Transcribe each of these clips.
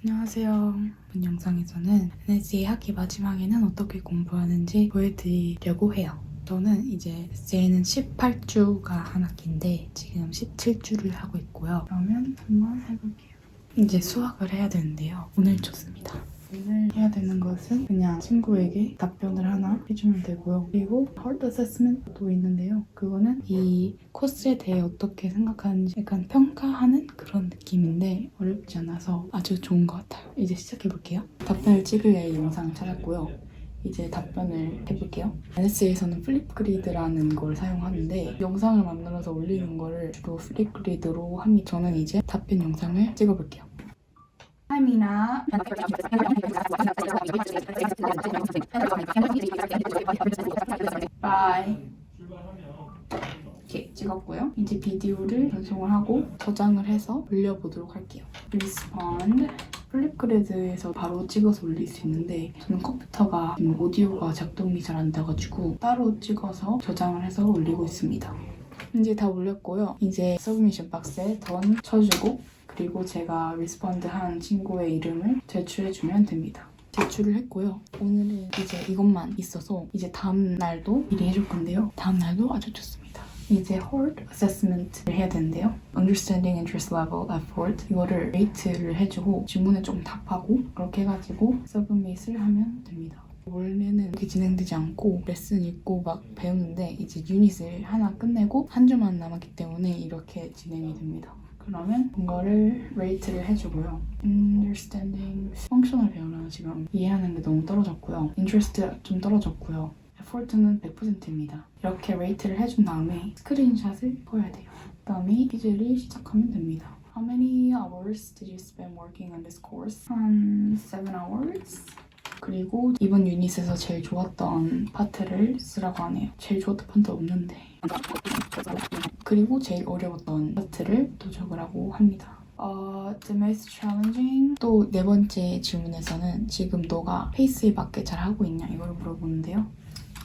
안녕하세요. 이번 영상에서는 NSA 학기 마지막에는 어떻게 공부하는지 보여드리려고 해요. 저는 이제 에세이는 18주가 한 학기인데 지금 17주를 하고 있고요. 그러면 한번 해볼게요. 이제 수학을 해야 되는데요. 오늘 좋습니다. 오늘 해야 되는 것은 그냥 친구에게 답변을 하나 해주면 되고요. 그리고 hard assessment도 있는데요. 그거는 이 코스에 대해 어떻게 생각하는지 약간 평가하는 그런 느낌인데 어렵지 않아서 아주 좋은 것 같아요. 이제 시작해볼게요. 답변을 찍을 영상을 찾았고요. 이제 답변을 해볼게요. NSA에서는 플립그리드라는 걸 사용하는데 영상을 만들어서 올리는 거를 주로 플립그리드로 합니다. 저는 이제 답변 영상을 찍어볼게요. Hi, Mina. Bye. 이렇게 찍었고요. 이제 비디오를 전송을 하고 저장을 해서 올려보도록 할게요. Respond. 플립그리드에서 바로 찍어서 올릴 수 있는데 저는 컴퓨터가 오디오가 작동이 잘 안 돼가지고 따로 찍어서 저장을 해서 올리고 있습니다. 이제 다 올렸고요. 이제 서브미션 박스에 던 쳐주고 그리고 제가 리스폰드한 친구의 이름을 제출해주면 됩니다. 제출을 했고요. 오늘은 이제 이것만 있어서 이제 다음 날도 미리 해줄 건데요. 다음 날도 아주 좋습니다. 이제 hard assessment를 해야 되는데요. Understanding interest level effort 이거를 rate를 해주고 질문에 좀 답하고 그렇게 해가지고 서브밋을 하면 됩니다. 원래는 이렇게 진행되지 않고 레슨 읽고 막 배우는데 이제 유닛을 하나 끝내고 한 주만 남았기 때문에 이렇게 진행이 됩니다. 그러면 이거를 레이트를 해주고요. Understanding, 펑션을 배우려면 지금 이해하는 게 너무 떨어졌고요. Interest 좀 떨어졌고요. Effort는 100%입니다. 이렇게 레이트를 해준 다음에 스크린샷을 보여야 돼요. 그 다음에 퀴즈를 시작하면 됩니다. How many hours did you spend working on this course? 한 7 hours? 그리고 이번 유닛에서 제일 좋았던 파트를 쓰라고 하네요. 제일 좋았던 파트 없는데. 그리고 제일 어려웠던 파트를 또 적으라고 합니다. The most challenging 또 네 번째 질문에서는 지금 너가 페이스에 맞게 잘 하고 있냐 이걸 물어보는데요.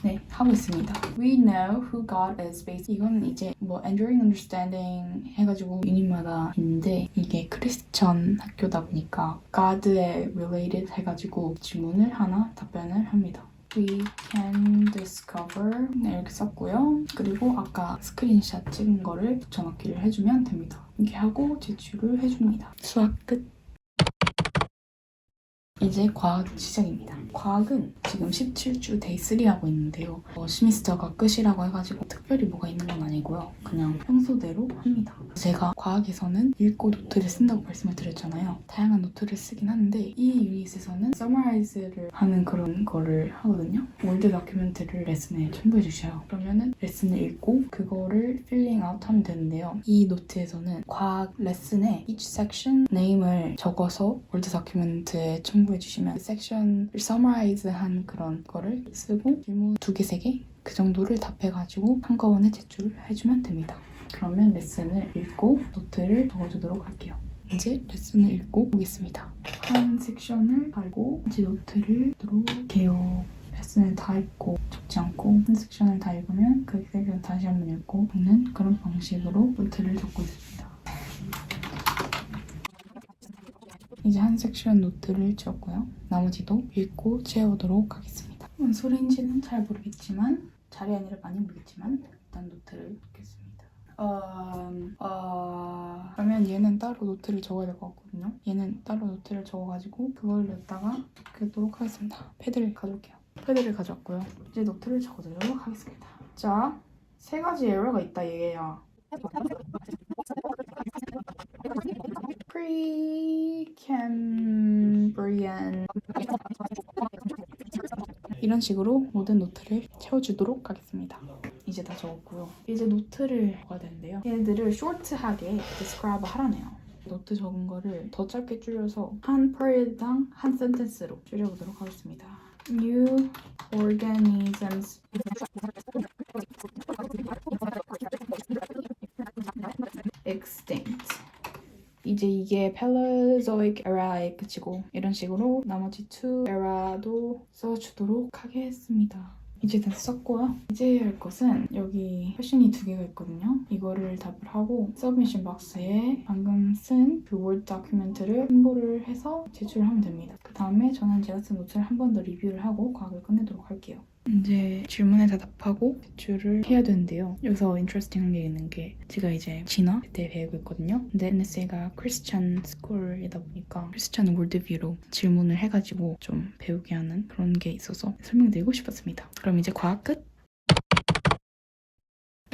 네, 하고 있습니다. We know who God is based. 이건 이제 뭐 enduring understanding 해가지고 유닛마다 있는데 이게 크리스천 학교다 보니까 God에 related 해가지고 질문을 하나 답변을 합니다. We can discover 네, 이렇게 썼고요. 그리고 아까 스크린샷 찍은 거를 붙여넣기를 해주면 됩니다. 이렇게 하고 제출을 해줍니다. 수학 끝! 이제 과학 시작입니다. 과학은 지금 17주 데이 3 하고 있는데요. 시미스터가 끝이라고 해가지고 특별히 뭐가 있는 건 아니고요. 그냥 평소대로 합니다. 제가 과학에서는 읽고 노트를 쓴다고 말씀을 드렸잖아요. 다양한 노트를 쓰긴 하는데 이 유닛에서는 서머라이즈를 하는 그런 거를 하거든요. 월드 다큐멘터리를 레슨에 첨부해 주셔요. 그러면은 레슨을 읽고 그거를 필링 아웃 하면 되는데요. 이 노트에서는 과학 레슨에 each section name을 적어서 월드 다큐멘트에 첨부해 주시면 섹션을 서머라이즈한 그런 거를 쓰고 질문 2개, 3개 그 정도를 답해가지고 한꺼번에 제출해주면 됩니다. 그러면 레슨을 읽고 노트를 적어주도록 할게요. 이제 레슨을 읽고 오겠습니다. 한 섹션을 달고 이제 노트를 들어올게요. 레슨을 다 읽고 적지 않고 한 섹션을 다 읽으면 그 섹션 다시 한번 읽고 적는 그런 방식으로 노트를 적고 있습니다. 이제 한 섹션 노트를 지웠고요. 나머지도 읽고 채우도록 하겠습니다. 뭔 소리인지는 잘 모르겠지만 잘이 아니라 많이 모르겠지만 일단 노트를 적겠습니다. 그러면 얘는 따로 노트를 적어야 될 것 같거든요. 얘는 따로 노트를 적어가지고 그걸 냈다가 적도록 하겠습니다. 패드를 가져올게요. 패드를 가져왔고요. 이제 노트를 적어드리도록 하겠습니다. 자, 3가지 에러가 있다 얘야. Precambrian 이런 식으로 모든 노트를 채워주도록 하겠습니다. 이제 다 적었고요. 이제 노트를 적어야 되는데요. 얘네들을 short하게 describe 하라네요. 노트 적은 거를 더 짧게 줄여서 한 period당 한 센텐스로 줄여보도록 하겠습니다. New organisms extinct 이제 이게 Paleozoic era에 그치고 이런 식으로 나머지 2 era도 써주도록 하겠습니다. 이제 다 썼고요. 이제 할 것은 여기 퀘션이 2개가 있거든요. 이거를 답을 하고 서브미션 박스에 방금 방금 쓴 그 월 다큐멘트를 첨부를 해서 제출을 하면 됩니다. 그 다음에 저는 제가 쓴 노트를 한 번 더 리뷰를 하고 과학을 끝내도록 할게요. 이제 질문에 대답하고 제출을 해야 되는데요. 여기서 인트레스팅한 게 있는 게 제가 이제 진화 그때 배우고 있거든요. 근데 NSA가 크리스찬 스쿨이다 보니까 크리스찬 월드뷰로 질문을 해가지고 좀 배우게 하는 그런 게 있어서 설명드리고 싶었습니다. 그럼 이제 과학 끝!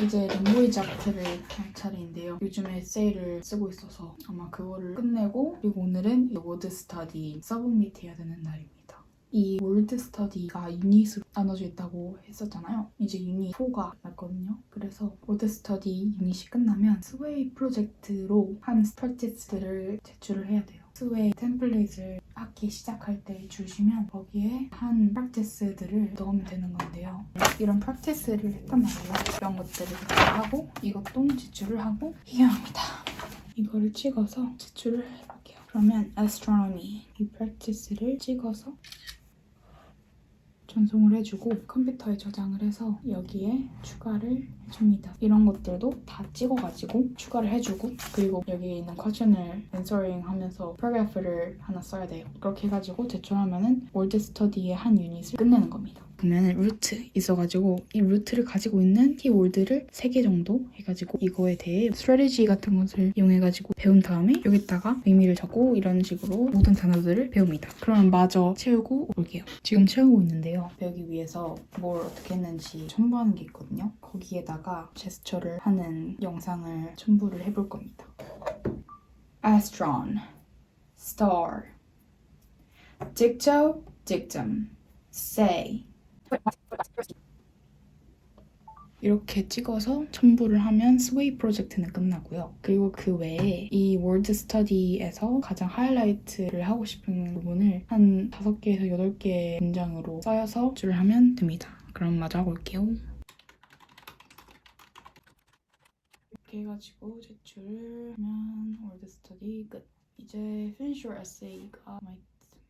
이제 랭귀지 아트를 할 차례인데요. 요즘에 에세이를 쓰고 있어서 아마 그거를 끝내고 그리고 오늘은 워드 스터디 서브밋 해야 되는 날입니다. 이 월드 스터디가 유닛으로 나눠져 있다고 했었잖아요. 이제 유닛 4가 났거든요. 그래서 월드 스터디 유닛이 끝나면 스웨이 프로젝트로 한 프랙티스를 제출을 해야 돼요. 스웨이 템플릿을 학기 시작할 때 주시면 거기에 한 프랙티스들을 넣으면 되는 건데요. 이런 프랙티스를 했단 말이에요. 이런 것들을 제출하고 이것도 제출을 하고 이게 합니다. 이거를 찍어서 제출을 해볼게요. 그러면 astronomy 이 프랙티스를 찍어서 전송을 해주고 컴퓨터에 저장을 해서 여기에 추가를 해줍니다. 이런 것들도 다 찍어가지고 추가를 해주고 그리고 여기에 있는 퀘스천을 앤서링 하면서 paragraph를 하나 써야 돼요. 그렇게 해가지고 제출하면은 월드 스터디의 한 유닛을 끝내는 겁니다. 보면은 루트 있어가지고 이 루트를 가지고 있는 키워드를 3개 정도 해가지고 이거에 대해 스트래티지 같은 것을 이용해가지고 배운 다음에 여기다가 의미를 적고 이런 식으로 모든 단어들을 배웁니다. 그러면 마저 채우고 올게요. 지금 채우고 있는데요. 배우기 위해서 뭘 어떻게 했는지 첨부하는 게 있거든요. 거기에다가 제스처를 하는 영상을 첨부를 해볼 겁니다. Astron, star, dicto, dictum, say 이렇게 찍어서 첨부를 하면 스웨이 프로젝트는 끝나고요. 그리고 그 외에 이 월드 스터디에서 가장 하이라이트를 하고 싶은 부분을 한 5개에서 8개의 문장으로 쌓여서 제출을 하면 됩니다. 그럼 마저 하고 올게요. 이렇게 해가지고 제출을 하면 월드 스터디 끝. 이제 finish your essay가 있습니다.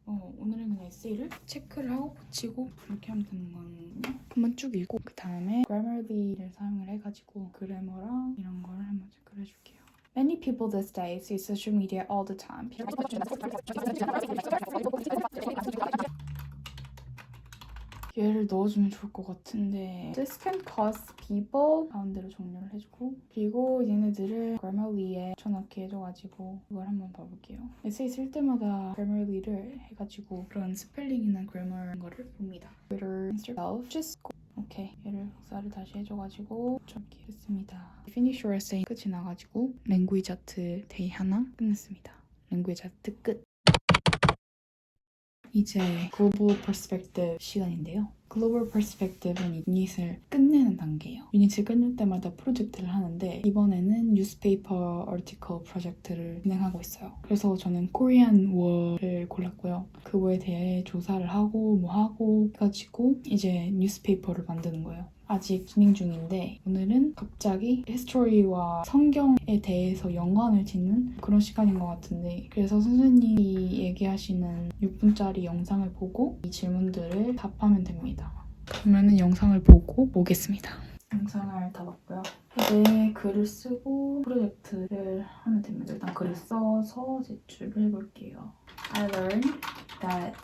오늘은 그냥 에세이를 체크를 하고 붙이고 이렇게 하면 되는 거거든요. 한번 쭉 읽고 그 다음에 Grammarly를 사용을 해가지고 그래머랑 이런 거를 한번 체크를 해줄게요. Many people these days use social media all the time. 얘를 넣어주면 좋을 것 같은데 This can cause people 가운데로 정렬을 해주고 그리고 얘네들을 Grammarly에 붙여넣기 해줘가지고 이걸 한번 봐볼게요. 에세이 쓸 때마다 Grammarly를 해가지고 그런 스펠링이나 그래머 거를 봅니다. Twitter, Instagram, just 오케이, 얘를 복사를 다시 해줘가지고 저렇게 했습니다. Finish your essay 끝이 나가지고 랭귀지 아트 데이 하나 끝냈습니다. 랭귀지 아트 끝! 이제 글로벌 퍼스펙티브 시간인데요. 글로벌 퍼스펙티브는 유닛을 끝내는 단계예요. 유닛을 끝낼 때마다 프로젝트를 하는데 이번에는 뉴스페이퍼 아티클 프로젝트를 진행하고 있어요. 그래서 저는 코리안 워를 골랐고요. 그 워에 대해 조사를 하고 뭐 하고 해가지고 이제 뉴스페이퍼를 만드는 거예요. 아직 진행 중인데 오늘은 갑자기 히스토리와 성경에 대해서 연관을 짓는 그런 시간인 것 같은데 그래서 선생님이 얘기하시는 6분짜리 영상을 보고 이 질문들을 답하면 됩니다. 그러면은 영상을 보고 오겠습니다. 영상을 다 봤고요. 이제 글을 쓰고 프로젝트를 하면 됩니다. 일단 글을 써서 제출을 해볼게요. I learned that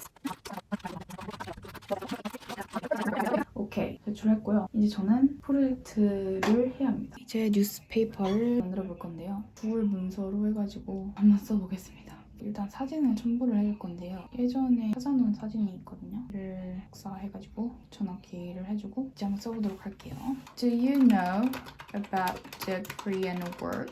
오케이, 제출했고요. 이제 저는 프로젝트를 해야 합니다. 이제 뉴스페이퍼를 만들어 볼 건데요. 구글 문서로 해가지고 한번 써보겠습니다. 일단 사진을 첨부를 해줄 건데요. 예전에 찾아놓은 사진이 있거든요. 이를 복사해가지고 붙여넣기를 해주고 이제 한번 써보도록 할게요. Do you know about the Korean word?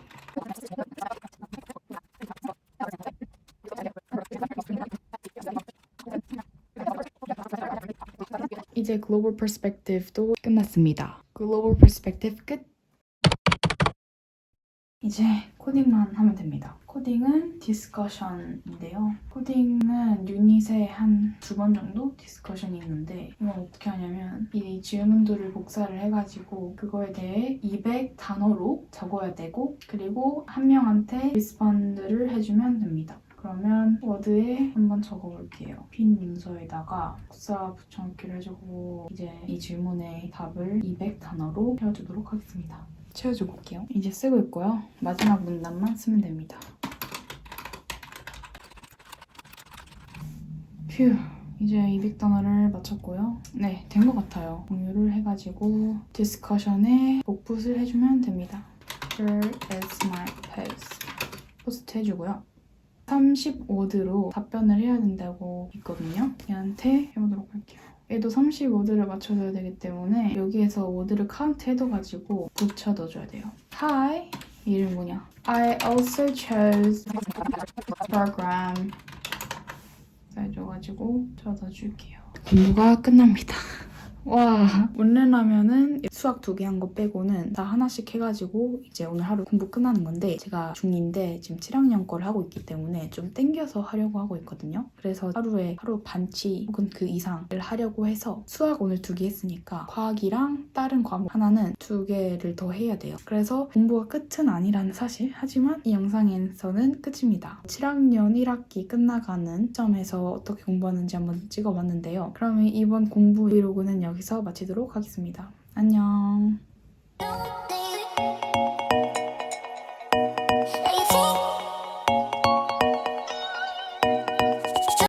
이제 글로벌 퍼스펙티브도 끝났습니다. 글로벌 퍼스펙티브 끝! 이제 코딩만 하면 됩니다. 코딩은 디스커션인데요. 코딩은 유닛에 한 2번 정도 디스커션이 있는데 이건 어떻게 하냐면 이 질문들을 복사를 해가지고 그거에 대해 200단어로 적어야 되고 그리고 한 명한테 리스폰드를 해주면 됩니다. 그러면 워드에 한번 적어볼게요. 빈 문서에다가 복사 붙여넣기를 해주고 이제 이 질문의 답을 200단어로 채워주도록 하겠습니다. 채워주고 올게요. 이제 쓰고 있고요. 마지막 문단만 쓰면 됩니다. 휴, 이제 200단어를 마쳤고요. 네, 된 것 같아요. 공유를 해가지고 디스커션에 복붙을 해주면 됩니다. Here is my post. 포스트 해주고요. 30워드로 답변을 해야 된다고 있거든요. 얘한테 해보도록 할게요. 얘도 30워드를 맞춰줘야 되기 때문에 여기에서 워드를 카운트 해둬가지고 붙여 넣어줘야 돼요. Hi, 이름 뭐냐? I also chose program. 해줘가지고 적어줄게요. 공부가 끝납니다. 와, 원래라면은 수학 2개 한 거 빼고는 다 하나씩 해가지고 이제 오늘 하루 공부 끝나는 건데 제가 중2인데 지금 7학년 거를 하고 있기 때문에 좀 땡겨서 하려고 하고 있거든요. 그래서 하루 반치 혹은 그 이상을 하려고 해서 수학 오늘 2개 했으니까 과학이랑 다른 과목 하나는 2개를 더 해야 돼요. 그래서 공부가 끝은 아니라는 사실, 하지만 이 영상에서는 끝입니다. 7학년 1학기 끝나가는 시점에서 어떻게 공부하는지 한번 찍어봤는데요. 그러면 이번 공부 브이로그는 여기서 마치도록 하겠습니다. 안녕.